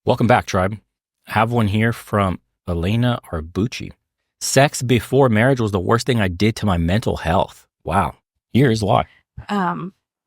Welcome back, tribe. I have one here from Elena Arbucci. Sex before marriage was the worst thing I did to my mental health. Wow. Here's why.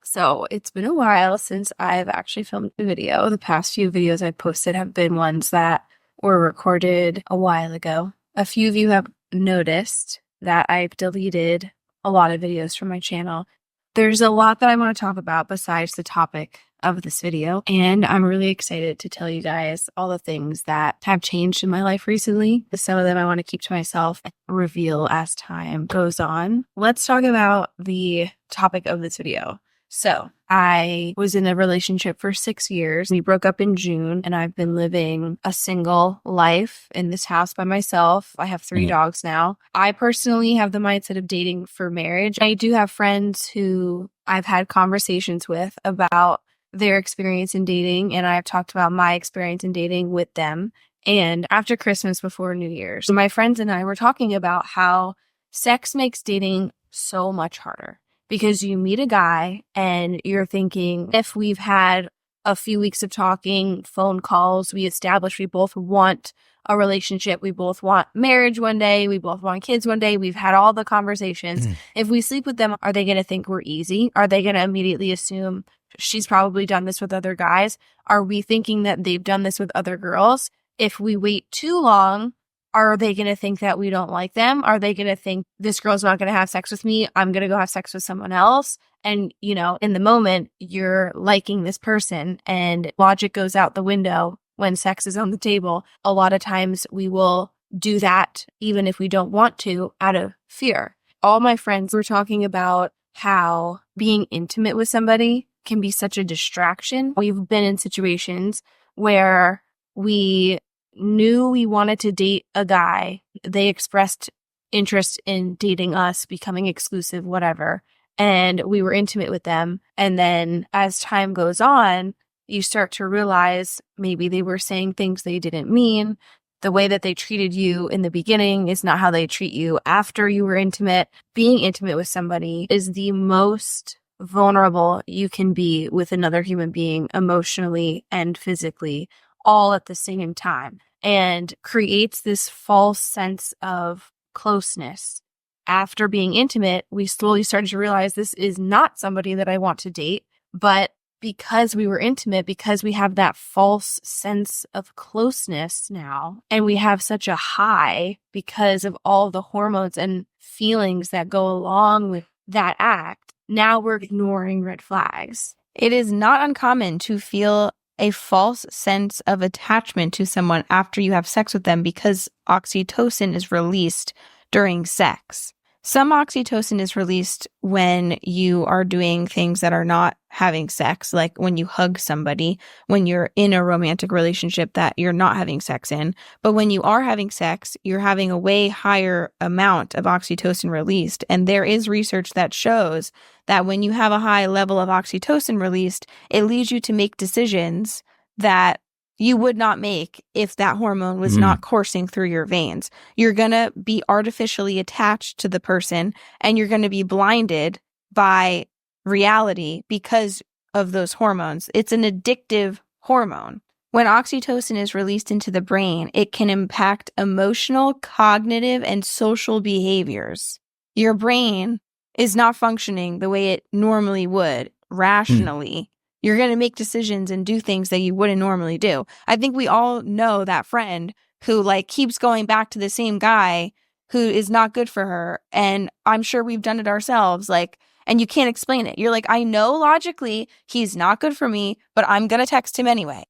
So it's been a while since I've actually filmed a video. The past few videos I've posted have been ones that were recorded a while ago. A few of you have noticed that I've deleted a lot of videos from my channel. There's a lot that I want to talk about besides the topic of this video, and I'm really excited to tell you guys all the things that have changed in my life recently. Some of them I want to keep to myself and reveal as time goes on. Let's talk about the topic of this video. So I was in a relationship for 6 years. We broke up in June, and I've been living a single life in this house by myself. I have 3 dogs now. I personally have the mindset of dating for marriage. I do have friends who I've had conversations with about their experience in dating, and I've talked about my experience in dating with them. And after Christmas, before New Year's, my friends and I were talking about how sex makes dating so much harder. Because you meet a guy and you're thinking, if we've had a few weeks of talking, phone calls, we establish we both want a relationship, we both want marriage one day, we both want kids one day, we've had all the conversations. If we sleep with them, are they going to think we're easy? Are they going to immediately assume she's probably done this with other guys? Are we thinking that they've done this with other girls? If we wait too long, are they going to think that we don't like them? Are they going to think this girl's not going to have sex with me? I'm going to go have sex with someone else. And, you know, in the moment, you're liking this person and logic goes out the window when sex is on the table. A lot of times we will do that even if we don't want to out of fear. All my friends were talking about how being intimate with somebody can be such a distraction. We've been in situations where we knew we wanted to date a guy. They expressed interest in dating us, becoming exclusive, whatever. And we were intimate with them. And then as time goes on, you start to realize maybe they were saying things they didn't mean. The way that they treated you in the beginning is not how they treat you after you were intimate. Being intimate with somebody is the most vulnerable you can be with another human being, emotionally and physically, all at the same time, and creates this false sense of closeness. After being intimate, we slowly started to realize this is not somebody that I want to date, but because we were intimate, because we have that false sense of closeness now, and we have such a high because of all the hormones and feelings that go along with that act, now we're ignoring red flags. It is not uncommon to feel a false sense of attachment to someone after you have sex with them because oxytocin is released during sex. Some oxytocin is released when you are doing things that are not having sex, like when you hug somebody, when you're in a romantic relationship that you're not having sex in. But when you are having sex, you're having a way higher amount of oxytocin released. And there is research that shows that when you have a high level of oxytocin released, it leads you to make decisions that you would not make if that hormone was not coursing through your veins. You're going to be artificially attached to the person, and you're going to be blinded by reality because of those hormones. It's an addictive hormone. When oxytocin is released into the brain, it can impact emotional, cognitive, and social behaviors. Your brain is not functioning the way it normally would, rationally. You're going to make decisions and do things that you wouldn't normally do. I think we all know that friend who keeps going back to the same guy who is not good for her. And I'm sure we've done it ourselves. And you can't explain it. You're like, I know logically he's not good for me, but I'm going to text him anyway.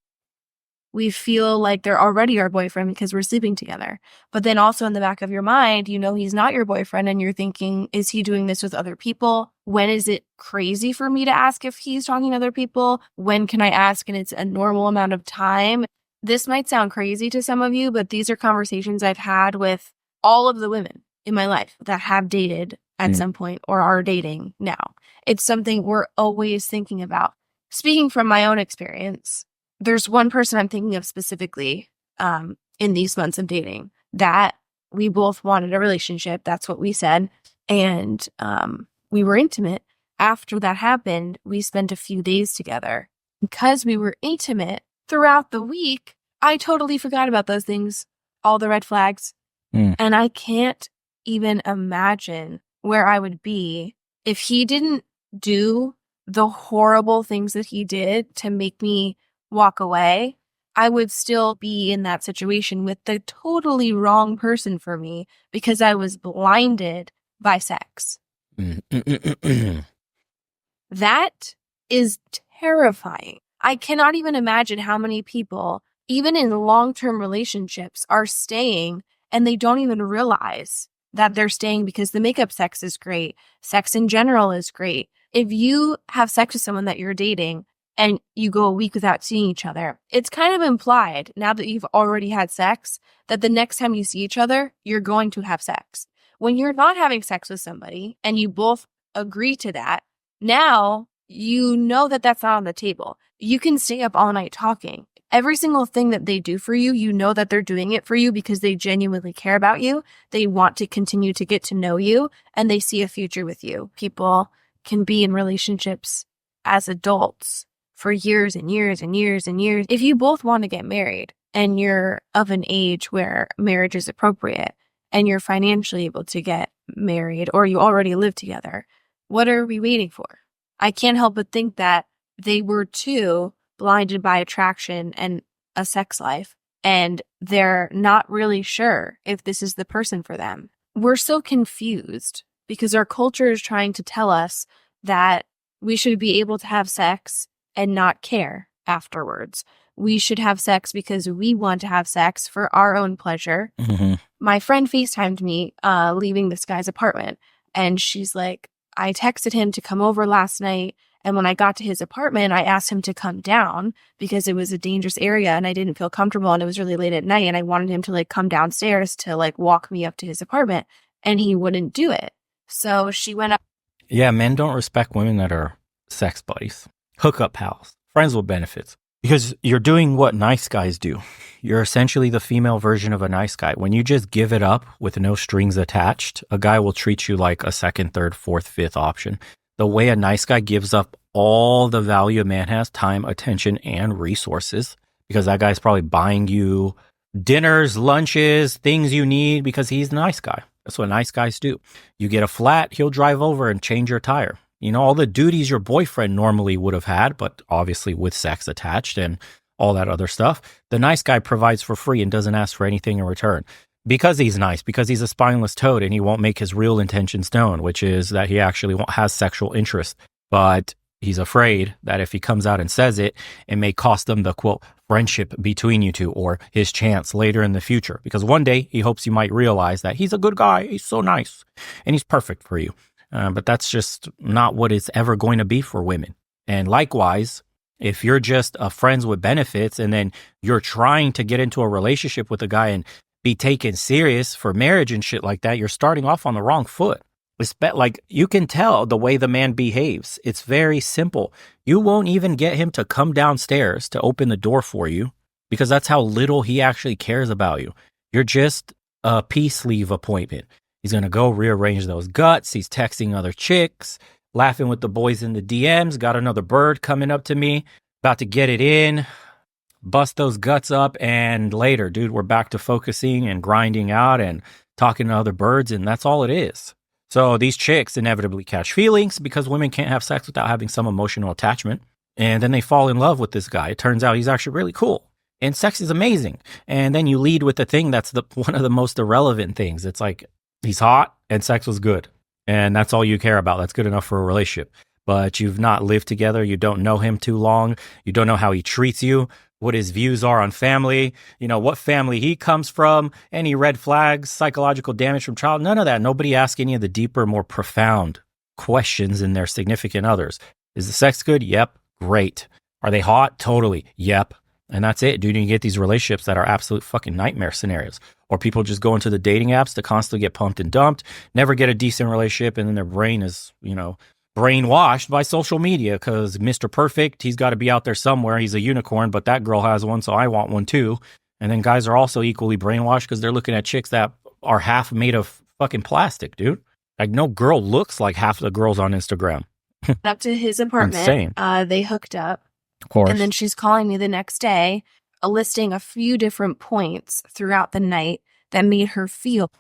We feel like they're already our boyfriend because we're sleeping together. But then also in the back of your mind, you know he's not your boyfriend, and you're thinking, is he doing this with other people? When is it crazy for me to ask if he's talking to other people? When can I ask and it's a normal amount of time? This might sound crazy to some of you, but these are conversations I've had with all of the women in my life that have dated at some point or are dating now. It's something we're always thinking about. Speaking from my own experience, there's one person I'm thinking of specifically in these months of dating that we both wanted a relationship. That's what we said. And we were intimate. After that happened, we spent a few days together. Because we were intimate throughout the week, I totally forgot about those things, all the red flags. And I can't even imagine where I would be if he didn't do the horrible things that he did to make me walk away. I would still be in that situation with the totally wrong person for me because I was blinded by sex. That is terrifying. I cannot even imagine how many people, even in long-term relationships, are staying and they don't even realize that they're staying because the makeup sex is great. Sex in general is great. If you have sex with someone that you're dating and you go a week without seeing each other, it's kind of implied, now that you've already had sex, that the next time you see each other, you're going to have sex. When you're not having sex with somebody and you both agree to that, now you know that that's not on the table. You can stay up all night talking. Every single thing that they do for you, you know that they're doing it for you because they genuinely care about you. They want to continue to get to know you and they see a future with you. People can be in relationships as adults for years and years and years and years. If you both want to get married and you're of an age where marriage is appropriate and you're financially able to get married or you already live together, what are we waiting for? I can't help but think that they were too blinded by attraction and a sex life, and they're not really sure if this is the person for them. We're so confused because our culture is trying to tell us that we should be able to have sex and not care afterwards. We should have sex because we want to have sex for our own pleasure. My friend FaceTimed me leaving this guy's apartment, and she's like, I texted him to come over last night, and when I got to his apartment, I asked him to come down because it was a dangerous area and I didn't feel comfortable and it was really late at night and I wanted him to like come downstairs to like walk me up to his apartment, and he wouldn't do it. So she went up. Yeah, men don't respect women that are sex buddies, hookup pals, friends with benefits, because you're doing what nice guys do. You're essentially the female version of a nice guy. When you just give it up with no strings attached, a guy will treat you like a second, third, fourth, fifth option. The way a nice guy gives up all the value a man has, time, attention, and resources, because that guy's probably buying you dinners, lunches, things you need because he's a nice guy. That's what nice guys do. You get a flat, he'll drive over and change your tire. You know, all the duties your boyfriend normally would have had, but obviously with sex attached and all that other stuff, the nice guy provides for free and doesn't ask for anything in return. Because he's nice, because he's a spineless toad and he won't make his real intentions known, which is that he actually has sexual interest. But he's afraid that if he comes out and says it, it may cost them the, quote, friendship between you two or his chance later in the future. Because one day he hopes you might realize that he's a good guy, he's so nice, and he's perfect for you. But that's just not what it's ever going to be for women. And likewise, if you're just friends with benefits and then you're trying to get into a relationship with a guy and be taken serious for marriage and shit like that, you're starting off on the wrong foot. Like, you can tell the way the man behaves. It's very simple. You won't even get him to come downstairs to open the door for you because that's how little he actually cares about you. You're just a peace leave appointment. He's going to go rearrange those guts. He's texting other chicks, laughing with the boys in the DMs. Got another bird coming up to me, about to get it in. Bust those guts up, and later, dude, we're back to focusing and grinding out and talking to other birds, and that's all it is. So these chicks inevitably catch feelings because women can't have sex without having some emotional attachment, and then they fall in love with this guy. It turns out he's actually really cool, and sex is amazing. And then you lead with the thing that's one of the most irrelevant things. It's like, he's hot and sex was good, and that's all you care about. That's good enough for a relationship. But you've not lived together. You don't know him too long. You don't know how he treats you, what his views are on family, you know, what family he comes from, any red flags, psychological damage from child, none of that. Nobody asks any of the deeper, more profound questions in their significant others. Is the sex good? Yep. Great. Are they hot? Totally. Yep. And that's it, dude. You get these relationships that are absolute fucking nightmare scenarios. Or people just go into the dating apps to constantly get pumped and dumped, never get a decent relationship, and then their brain is, you know, brainwashed by social media because Mr. Perfect, he's got to be out there somewhere. He's a unicorn, but that girl has one, so I want one too. And then guys are also equally brainwashed because they're looking at chicks that are half made of fucking plastic, dude. Like, no girl looks like half the girls on Instagram. Up to his apartment. Insane. They hooked up. Of course. And then she's calling me the next day. listing a few different points throughout the night that made her feel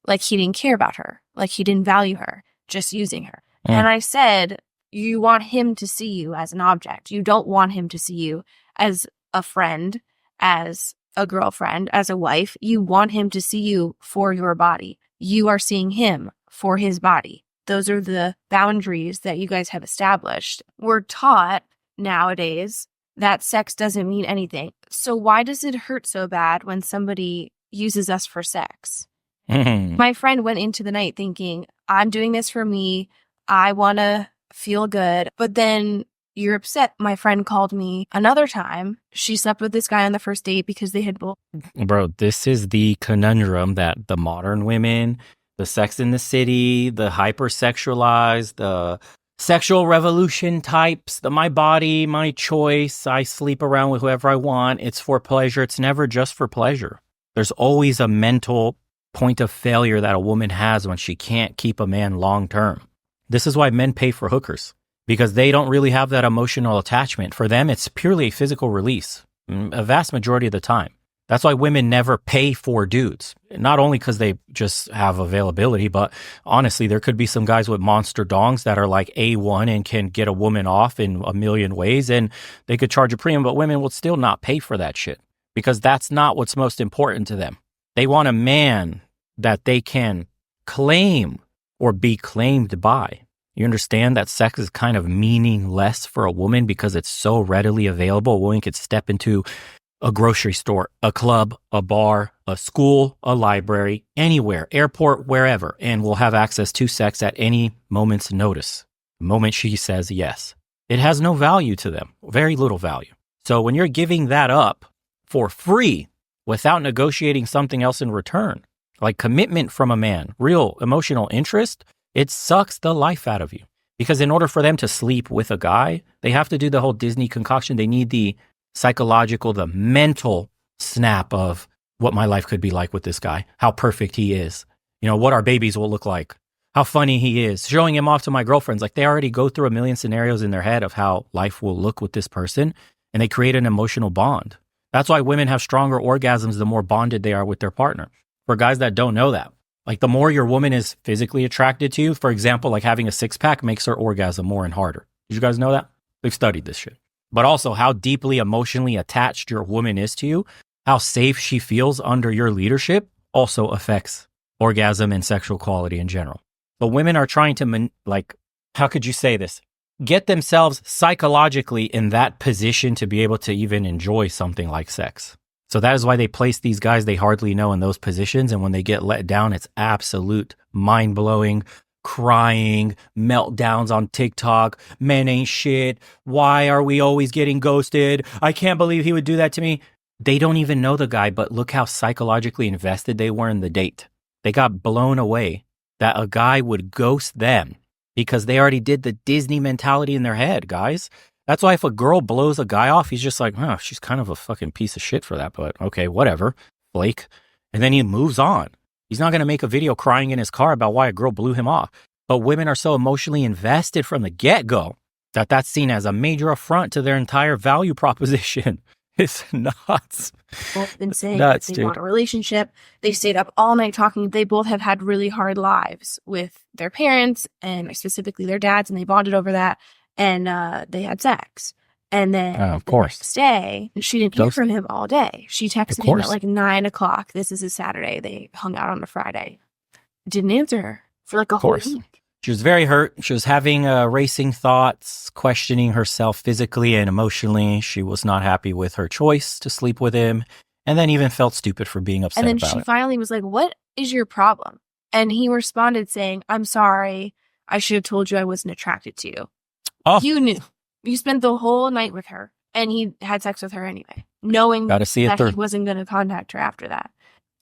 like he didn't care about her, like he didn't value her, just using her. And I said, you want him to see you as an object. You don't want him to see you as a friend, as a girlfriend, as a wife. You want him to see you for your body. You are seeing him for his body. Those are the boundaries that you guys have established. We're taught nowadays that sex doesn't mean anything. So why does it hurt so bad when somebody uses us for sex? My friend went into the night thinking, I'm doing this for me. I want to feel good. But then you're upset. My friend called me another time. She slept with this guy on the first date because they had both. Bro, this is the conundrum that the modern women, the Sex in the City, the hypersexualized, the sexual revolution types, the my body, my choice, I sleep around with whoever I want. It's for pleasure. It's never just for pleasure. There's always a mental point of failure that a woman has when she can't keep a man long term. This is why men pay for hookers, because they don't really have that emotional attachment. For them, it's purely a physical release, a vast majority of the time. That's why women never pay for dudes. Not only because they just have availability, but honestly, there could be some guys with monster dongs that are like A1 and can get a woman off in a million ways, and they could charge a premium, but women will still not pay for that shit because that's not what's most important to them. They want a man that they can claim or be claimed by. You understand that sex is kind of meaningless for a woman because it's so readily available. A woman could step into a grocery store, a club, a bar, a school, a library, anywhere, airport, wherever, and will have access to sex at any moment's notice, the moment she says yes. It has no value to them, very little value. So when you're giving that up for free without negotiating something else in return, like commitment from a man, real emotional interest, it sucks the life out of you. Because in order for them to sleep with a guy, they have to do the whole Disney concoction. They need the psychological, the mental snap of what my life could be like with this guy, how perfect he is, you know, what our babies will look like, how funny he is, showing him off to my girlfriends. Like they already go through a million scenarios in their head of how life will look with this person, and they create an emotional bond. That's why women have stronger orgasms the more bonded they are with their partner. For guys that don't know that, like the more your woman is physically attracted to you, for example, like having a six pack makes her orgasm more and harder. Did you guys know that? They've studied this shit. But also how deeply emotionally attached your woman is to you, how safe she feels under your leadership also affects orgasm and sexual quality in general. But women are trying to, how could you say this? Get themselves psychologically in that position to be able to even enjoy something like sex. So that is why they place these guys they hardly know in those positions. And when they get let down, it's absolute mind-blowing, crying, meltdowns on TikTok. Men ain't shit. Why are we always getting ghosted? I can't believe he would do that to me. They don't even know the guy, but look how psychologically invested they were in the date. They got blown away that a guy would ghost them because they already did the Disney mentality in their head, guys. That's why if a girl blows a guy off, he's just like, oh, she's kind of a fucking piece of shit for that, but okay, whatever, Blake. And then he moves on. He's not going to make a video crying in his car about why a girl blew him off. But women are so emotionally invested from the get-go that that's seen as a major affront to their entire value proposition. It's nuts. Both been saying nuts, they dude. want a relationship. They stayed up all night talking. They both have had really hard lives with their parents and specifically their dads, and they bonded over that. And they had sex. And then of course. Next day, she didn't hear from him all day. She texted him at like 9 o'clock. This is a Saturday. They hung out on a Friday. Didn't answer her for like a whole week. She was very hurt. She was having racing thoughts, questioning herself physically and emotionally. She was not happy with her choice to sleep with him, and then even felt stupid for being upset about it. And then she finally was like, what is your problem? And he responded saying, I'm sorry. I should have told you I wasn't attracted to you. Oh. You knew. You spent the whole night with her, and he had sex with her anyway, knowing that he wasn't going to contact her after that.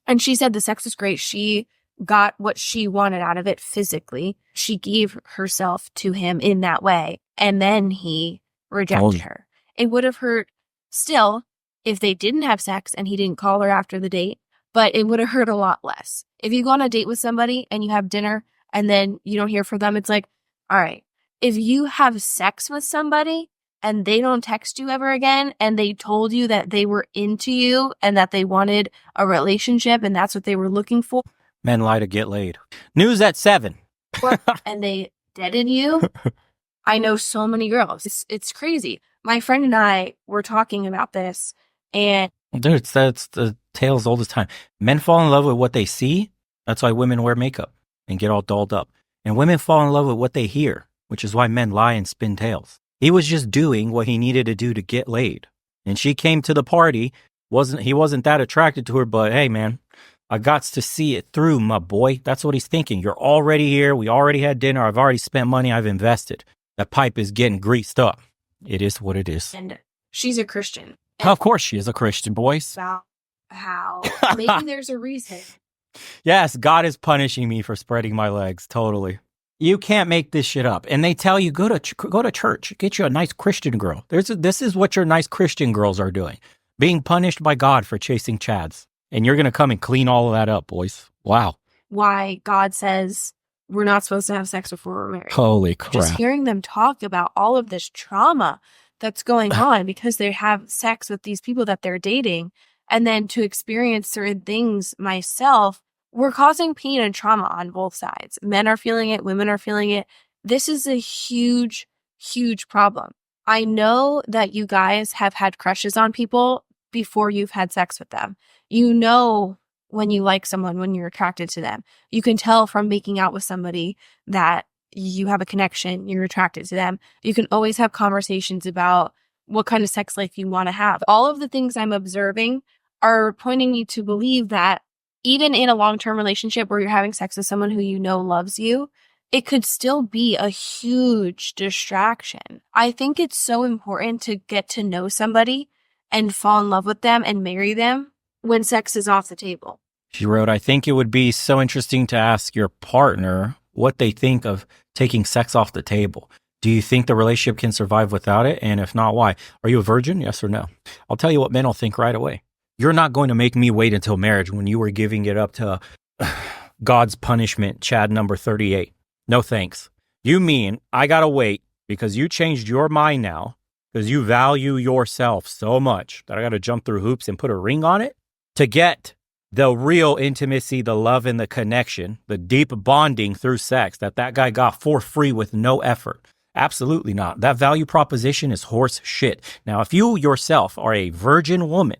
And she said the sex was great. She got what she wanted out of it physically. She gave herself to him in that way, and then he rejected her. It would have hurt still if they didn't have sex and he didn't call her after the date, but it would have hurt a lot less. If you go on a date with somebody and you have dinner and then you don't hear from them, it's like, all right. If you have sex with somebody and they don't text you ever again, and they told you that they were into you and that they wanted a relationship and that's what they were looking for. Men lie to get laid. News at 7. And they deaded you. I know so many girls. It's crazy. My friend and I were talking about this, and Dude, that's the tales all the time. Men fall in love with what they see. That's why women wear makeup and get all dolled up. And women fall in love with what they hear, which is why men lie and spin tales. He was just doing what he needed to do to get laid. And she came to the party. He wasn't that attracted to her, but hey, man, I got to see it through, my boy. That's what he's thinking. You're already here. We already had dinner. I've already spent money. I've invested. That pipe is getting greased up. It is what it is. And she's a Christian. Of course she is a Christian, boys. About how maybe there's a reason. Yes, God is punishing me for spreading my legs. Totally. You can't make this shit up. And they tell you, go to church. Get you a nice Christian girl. This is what your nice Christian girls are doing. Being punished by God for chasing chads. And you're going to come and clean all of that up, boys. Wow. Why God says we're not supposed to have sex before we're married. Holy crap. Just hearing them talk about all of this trauma that's going on because they have sex with these people that they're dating, and then to experience certain things myself, we're causing pain and trauma on both sides. Men are feeling it, women are feeling it. This is a huge, huge problem. I know that you guys have had crushes on people before you've had sex with them. You know when you like someone, when you're attracted to them. You can tell from making out with somebody that you have a connection, you're attracted to them. You can always have conversations about what kind of sex life you want to have. All of the things I'm observing are pointing me to believe that even in a long-term relationship where you're having sex with someone who you know loves you, it could still be a huge distraction. I think it's so important to get to know somebody and fall in love with them and marry them when sex is off the table. She wrote, I think it would be so interesting to ask your partner what they think of taking sex off the table. Do you think the relationship can survive without it? And if not, why? Are you a virgin? Yes or no? I'll tell you what men will think right away. You're not going to make me wait until marriage when you were giving it up to God's punishment, Chad number 38. No thanks. You mean I got to wait because you changed your mind now because you value yourself so much that I got to jump through hoops and put a ring on it to get the real intimacy, the love and the connection, the deep bonding through sex that guy got for free with no effort. Absolutely not. That value proposition is horse shit. Now, if you yourself are a virgin woman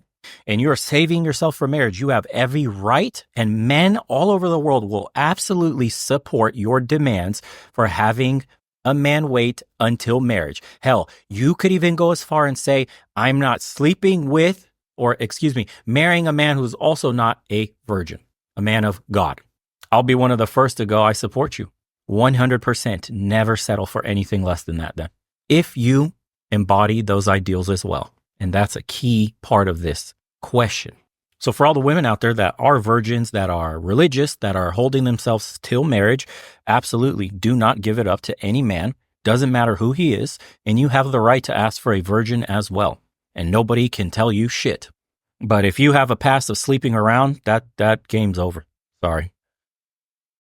and you're saving yourself for marriage, you have every right, and men all over the world will absolutely support your demands for having a man wait until marriage. Hell, you could even go as far and say, I'm not sleeping with, marrying a man who's also not a virgin, a man of God. I'll be one of the first to go, I support you. 100%. Never settle for anything less than that then. If you embody those ideals as well. And that's a key part of this question. So for all the women out there that are virgins, that are religious, that are holding themselves till marriage, absolutely do not give it up to any man. Doesn't matter who he is. And you have the right to ask for a virgin as well. And nobody can tell you shit. But if you have a past of sleeping around, that game's over. Sorry.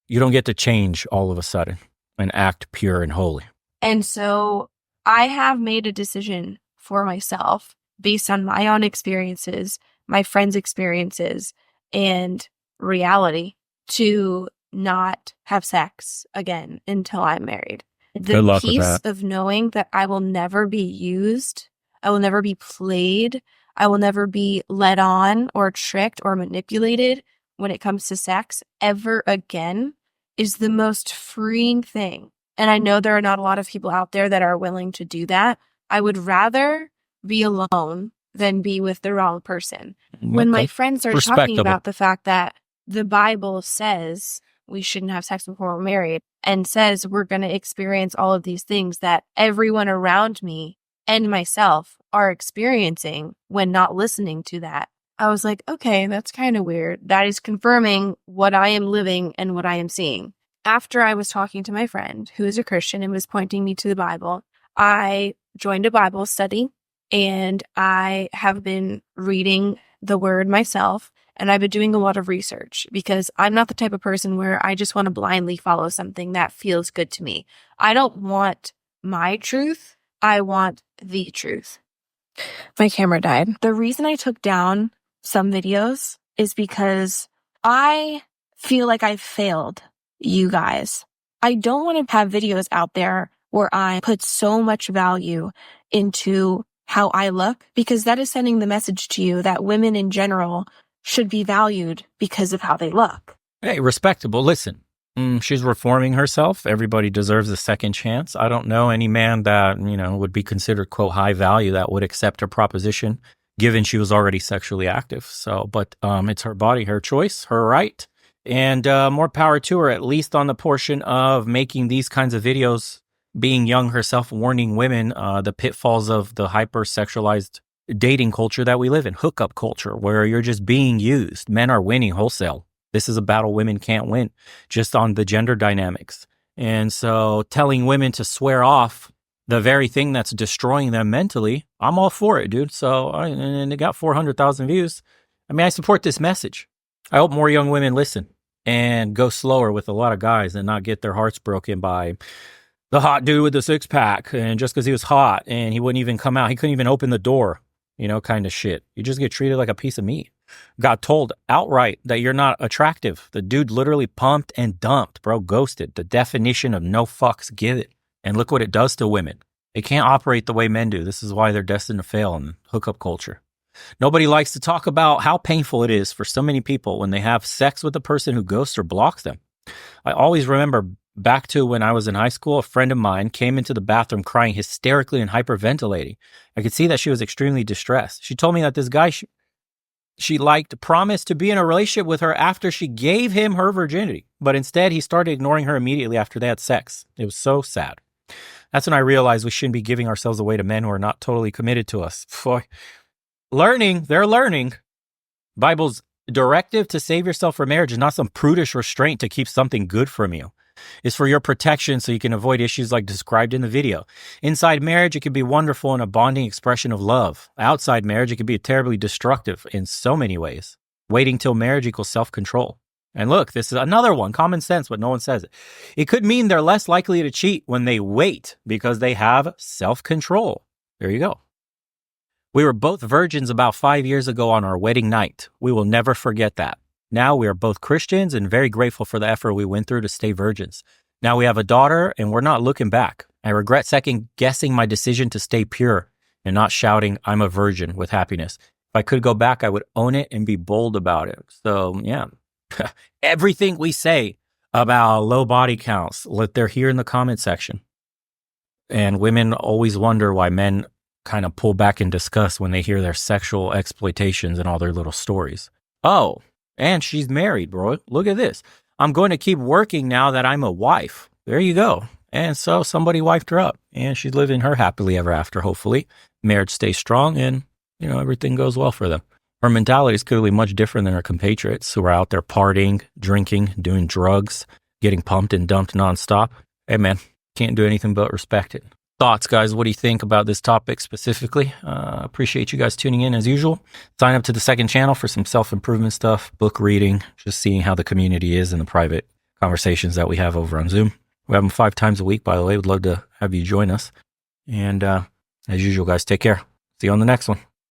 You don't get to change all of a sudden and act pure and holy. And so I have made a decision for myself based on my own experiences, my friends' experiences, and reality to not have sex again until I'm married. Good luck with peace that. of knowing that I will never be used, I will never be played, I will never be led on or tricked or manipulated when it comes to sex ever again is the most freeing thing. And I know there are not a lot of people out there that are willing to do that. I would rather be alone than be with the wrong person. When my friends are talking about the fact that the Bible says we shouldn't have sex before we're married and says we're going to experience all of these things that everyone around me and myself are experiencing when not listening to that, I was like, okay, that's kind of weird. That is confirming what I am living and what I am seeing. After I was talking to my friend who is a Christian and was pointing me to the Bible, I joined a Bible study and I have been reading the word myself, and I've been doing a lot of research because I'm not the type of person where I just want to blindly follow something that feels good to me. I don't want my truth. I want the truth. My camera died. The reason I took down some videos is because I feel like I failed you guys. I don't want to have videos out there where I put so much value into how I look, because that is sending the message to you that women in general should be valued because of how they look. Hey, respectable. Listen, she's reforming herself. Everybody deserves a second chance. I don't know any man that, would be considered, quote, high value that would accept her proposition, given she was already sexually active. So, but it's her body, her choice, her right. And more power to her, at least on the portion of making these kinds of videos, being young herself, warning women the pitfalls of the hyper-sexualized dating culture that we live in, hookup culture, where you're just being used. Men are winning wholesale. This is a battle women can't win, just on the gender dynamics. And so telling women to swear off the very thing that's destroying them mentally, I'm all for it, dude. So, and it got 400,000 views. I mean, I support this message. I hope more young women listen and go slower with a lot of guys and not get their hearts broken by the hot dude with the six pack. And just because he was hot and he wouldn't even come out, he couldn't even open the door, kind of shit. You just get treated like a piece of meat. Got told outright that you're not attractive. The dude literally pumped and dumped, bro, ghosted. The definition of no fucks given. And look what it does to women. They can't operate the way men do. This is why they're destined to fail in hookup culture. Nobody likes to talk about how painful it is for so many people when they have sex with a person who ghosts or blocks them. I always remember back to when I was in high school, a friend of mine came into the bathroom crying hysterically and hyperventilating. I could see that she was extremely distressed. She told me that this guy she liked promised to be in a relationship with her after she gave him her virginity, but instead he started ignoring her immediately after they had sex. It was so sad. That's when I realized we shouldn't be giving ourselves away to men who are not totally committed to us. Boy, they're learning. Bible's directive to save yourself for marriage is not some prudish restraint to keep something good from you. It's for your protection so you can avoid issues like described in the video. Inside marriage, it can be wonderful and a bonding expression of love. Outside marriage, it can be terribly destructive in so many ways. Waiting till marriage equals self-control. And look, this is another one, common sense, but no one says it. It could mean they're less likely to cheat when they wait because they have self-control. There you go. We were both virgins about 5 years ago on our wedding night. We will never forget that. Now we are both Christians and very grateful for the effort we went through to stay virgins. Now we have a daughter and we're not looking back. I regret second guessing my decision to stay pure and not shouting, I'm a virgin with happiness. If I could go back, I would own it and be bold about it. So yeah, everything we say about low body counts, they're here in the comment section. And women always wonder why men kind of pull back in disgust when they hear their sexual exploitations and all their little stories. Oh, and she's married, bro. Look at this. I'm going to keep working now that I'm a wife. There you go. And so somebody wifed her up and she's living her happily ever after, hopefully. Marriage stays strong and, everything goes well for them. Her mentality is clearly much different than her compatriots who are out there partying, drinking, doing drugs, getting pumped and dumped nonstop. Hey, man, can't do anything but respect it. Thoughts, guys? What do you think about this topic specifically? Appreciate you guys tuning in as usual. Sign up to the second channel for some self-improvement stuff, book reading, just seeing how the community is and the private conversations that we have over on Zoom. We have them 5 times a week, by the way. Would love to have you join us. And as usual, guys, take care. See you on the next one.